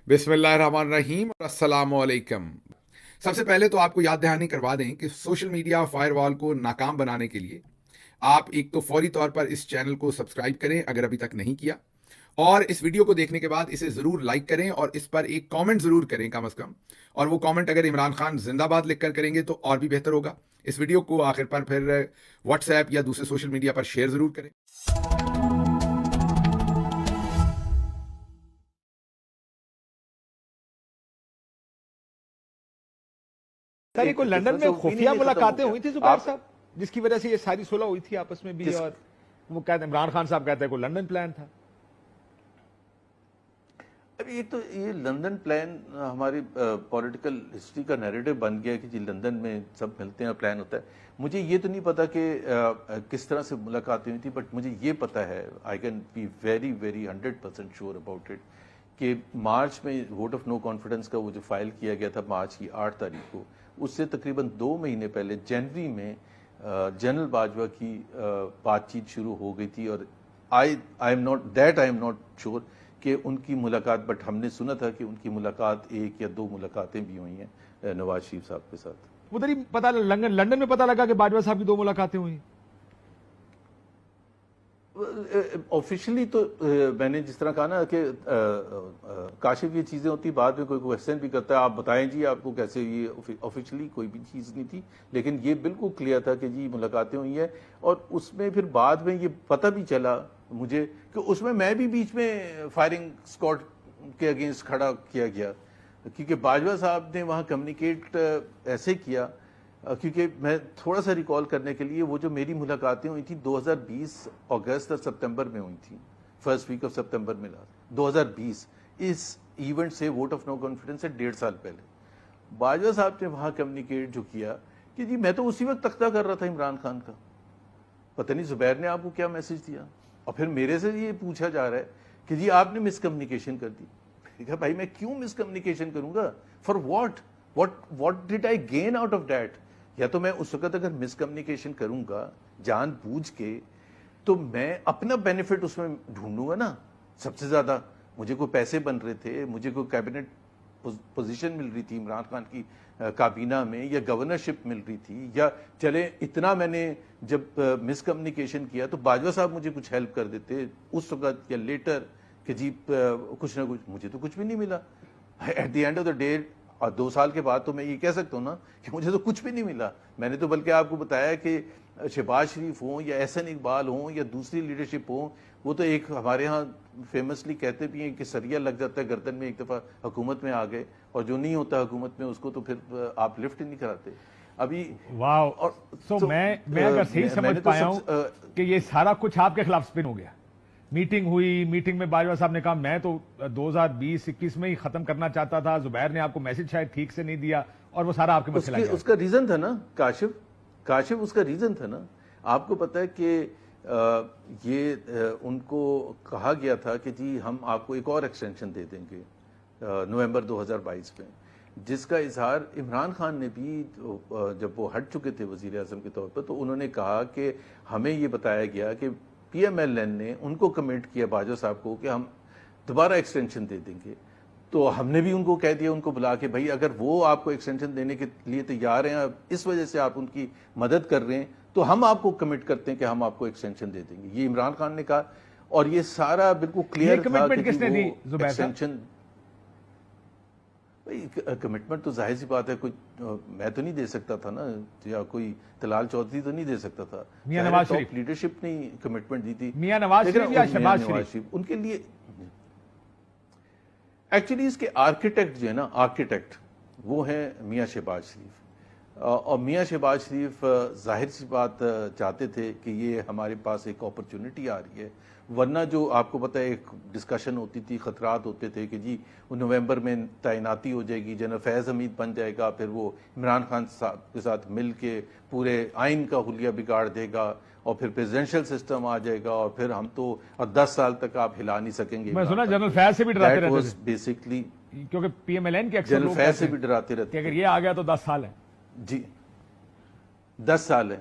बिस्मिल्लाहिर्रहमानिर्रहीम और अस्सलामुअलैकुम। सबसे पहले तो आपको याद दहानी करवा दें कि सोशल मीडिया फायरवॉल को नाकाम बनाने के लिए आप एक तो फौरी तौर पर इस चैनल को सब्सक्राइब करें अगर अभी तक नहीं किया, और इस वीडियो को देखने के बाद इसे ज़रूर लाइक करें और इस पर एक कमेंट ज़रूर करें कम अज़ कम। और वो कमेंट अगर इमरान खान जिंदाबाद लिख कर करेंगे तो और भी बेहतर होगा। इस वीडियो को आखिर पर फिर व्हाट्सएप या दूसरे सोशल मीडिया पर शेयर ज़रूर करें। सर, कोई लंदन में खुफिया मुलाकातें हुई थी जुबैर साहब, जिसकी वजह से ये सारी सुलह हुई थी आपस में भी, और वो कहते हैं इमरान खान साहब कहते हैं कोई लंदन प्लान था। अभी एक तो ये लंदन प्लान हमारी पॉलिटिकल हिस्ट्री का नैरेटिव बन गया कि जी लंदन में सब मिलते हैं, प्लान होता है। मुझे ये तो नहीं पता कि किस तरह से मुलाकातें हुई थी, बट मुझे ये पता है, I can be very very 100% sure about it, कि मार्च में वोट ऑफ नो कॉन्फिडेंस का वो जो फाइल किया गया था मार्च की 8 तारीख को, उससे तकरीबन 2 महीने पहले जनवरी में जनरल बाजवा की बातचीत शुरू हो गई थी। और आई एम नॉट श्योर कि उनकी मुलाकात, बट हमने सुना था कि उनकी मुलाकात 1 या 2 मुलाकातें भी हुई हैं नवाज शरीफ साहब के साथ। उधर ही पता लंदन में पता लगा कि बाजवा साहब की 2 मुलाकातें हुई। ऑफिशियली तो मैंने जिस तरह कहा ना कि काशिफ ये चीज़ें होती, बाद में कोई क्वेश्चन भी करता है आप बताएं जी आपको कैसे, ये ऑफिशियली कोई भी चीज़ नहीं थी, लेकिन ये बिल्कुल क्लियर था कि जी मुलाकातें हुई हैं। और उसमें फिर बाद में ये पता भी चला मुझे कि उसमें मैं भी बीच में फायरिंग स्क्वाड के अगेंस्ट खड़ा किया गया, क्योंकि बाजवा साहब ने वहाँ कम्युनिकेट ऐसे किया, क्योंकि मैं थोड़ा सा रिकॉल करने के लिए, वो जो मेरी मुलाकातें हुई थी 2020 अगस्त और सितंबर में हुई थी, फर्स्ट वीक ऑफ सितंबर में 2020। इस इवेंट से वोट ऑफ नो कॉन्फिडेंस से 1.5 साल पहले बाजवा साहब ने वहाँ कम्युनिकेट जो किया कि जी मैं तो उसी वक्त तख्ता कर रहा था इमरान खान का, पता नहीं जुबैर ने आपको क्या मैसेज दिया। और फिर मेरे से ये पूछा जा रहा है कि जी आपने मिसकम्युनिकेशन कर दी। मैंने कहा भाई मैं क्यों मिसकम्युनिकेशन करूंगा, for what did I gain out of that. या तो मैं उस वक्त अगर मिसकम्युनिकेशन करूंगा जानबूझ के, तो मैं अपना बेनिफिट उसमें ढूंढूंगा ना। सबसे ज्यादा मुझे कोई पैसे बन रहे थे, मुझे कोई कैबिनेट पोजीशन मिल रही थी इमरान खान की काबीना में, या गवर्नरशिप मिल रही थी, या चले इतना मैंने जब मिसकम्युनिकेशन किया तो बाजवा साहब मुझे कुछ हेल्प कर देते उस वक्त या लेटर कि जी कुछ ना कुछ। मुझे तो कुछ भी नहीं मिला at the end of the day. और 2 साल के बाद तो मैं ये कह सकता हूँ ना कि मुझे तो कुछ भी नहीं मिला। मैंने तो बल्कि आपको बताया कि शहबाज शरीफ हों या एहसन इकबाल हों या दूसरी लीडरशिप हो, वो तो एक हमारे यहाँ फेमसली कहते भी हैं कि सरिया लग जाता है गर्दन में एक दफ़ा हुकूमत में आ गए, और जो नहीं होता हुकूमत में उसको तो फिर आप लिफ्ट ही नहीं कराते अभी। वाह। और तो मैं अगर सही समझ पाया हूँ कि ये सारा कुछ आपके खिलाफ स्पिन हो गया। मीटिंग हुई, मीटिंग में बाजवा साहब ने कहा मैं तो 2020-21 में ही खत्म करना चाहता था, जुबैर ने आपको मैसेज शायद ठीक से नहीं दिया, और वो सारा आपके मसला गया। उसका रीजन था ना काशिफ उसका रीजन था ना। आपको पता है कि ये उनको कहा गया था कि जी हम आपको एक और एक्सटेंशन दे देंगे नवंबर 2022 में, जिसका इजहार इमरान खान ने भी जब वो हट चुके थे वजीर आजम के तौर पर, तो उन्होंने कहा कि हमें ये बताया गया कि PMLN ने उनको कमिट किया बाजवा साहब को कि हम दोबारा एक्सटेंशन दे देंगे। तो हमने भी उनको कह दिया, उनको बुला के, भाई अगर वो आपको एक्सटेंशन देने के लिए तैयार हैं, इस वजह से आप उनकी मदद कर रहे हैं, तो हम आपको कमिट करते हैं कि हम आपको एक्सटेंशन दे देंगे। ये इमरान खान ने कहा, और ये सारा बिल्कुल क्लियर था कि किसने दी जुबैर साहब? एक्सटेंशन कमिटमेंट तो जाहिर सी बात है, कोई मैं तो नहीं दे सकता था ना, या कोई तलाल चौधरी तो नहीं दे सकता था। मियां नवाज शरीफ लीडरशिप ने कमिटमेंट दी थी। मियां नवाज शरीफ या शहबाज शरीफ उनके लिए एक्चुअली इसके आर्किटेक्ट जो है ना, आर्किटेक्ट वो है मियां शहबाज शरीफ। और मियां शहबाज शरीफ जाहिर सी बात चाहते थे कि ये हमारे पास एक अपॉर्चुनिटी आ रही है, वरना जो आपको पता है एक डिस्कशन होती थी, खतरात होते थे कि जी नवंबर में तैनाती हो जाएगी, जनरल फैज़ हमीद बन जाएगा, फिर वो इमरान खान साहब के साथ मिल के पूरे आइन का हुलिया बिगाड़ देगा, और फिर प्रेसिडेंशियल सिस्टम आ जाएगा, और फिर हम तो 10 साल तक आप हिला नहीं सकेंगे। मैं सुना जनरल फैज से भी डराते रहते थे बेसिकली, क्योंकि PMLN के जनरल फैज से भी डराते रहते थे, अगर ये आ गया तो 10 साल है। जी 10 साल है।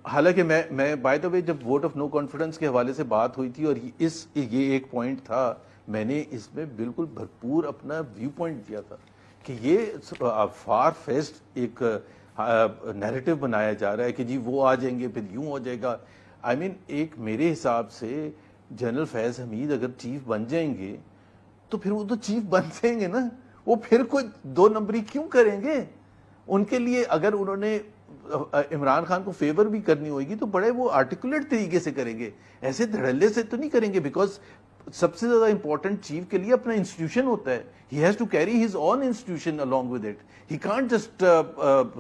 हालांकि मैं बाय द वे जब वोट ऑफ नो कॉन्फिडेंस के हवाले से बात हुई थी, और ये एक पॉइंट था میں نے اس میں بالکل بھرپور اپنا ویو پوائنٹ دیا تھا کہ یہ فار فیسٹ ایک نیریٹو بنایا جا رہا ہے کہ جی وہ آ جائیں گے پھر یوں ہو جائے گا. آئی مین ایک میرے حساب سے جنرل فیض حمید اگر چیف بن جائیں گے تو پھر وہ تو چیف بن جائیں گے نا, وہ پھر کوئی 2 نمبری کیوں کریں گے؟ ان کے لیے اگر انہوں نے عمران خان کو فیور بھی کرنی ہوگی تو بڑے وہ آرٹیکولیٹ طریقے سے کریں گے, ایسے دھڑلے سے تو نہیں کریں گے, بیکاز سب سے زیادہ امپورٹنٹ چیف کے لیے اپنا انسٹیٹیوشن ہوتا ہے. He has to carry his own institution along with it. He can't just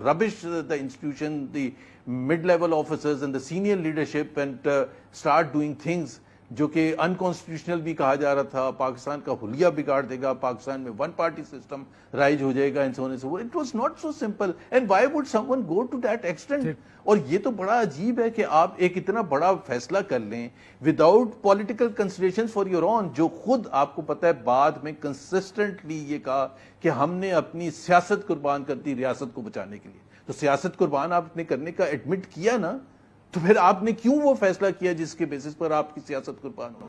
rubbish the institution, the mid-level officers and the senior leadership and start doing things جو کہ unconstitutional بھی کہا جا رہا تھا, پاکستان کا حلیہ بگاڑ دے گا, پاکستان میں ون پارٹی سسٹم رائج ہو جائے گا, and so on and so forth. It was not so simple. And why would someone go to that extent? اور یہ تو بڑا عجیب ہے کہ آپ ایک اتنا بڑا فیصلہ کر لیں without political considerations for your own, جو خود آپ کو پتہ ہے بعد میں کنسسٹنٹلی یہ کہا کہ ہم نے اپنی سیاست قربان کر دی ریاست کو بچانے کے لیے. تو سیاست قربان آپ نے کرنے کا ایڈمٹ کیا نا, تو پھر آپ نے کیوں وہ فیصلہ کیا جس کے بیسس پر آپ کی سیاست قربان ہو؟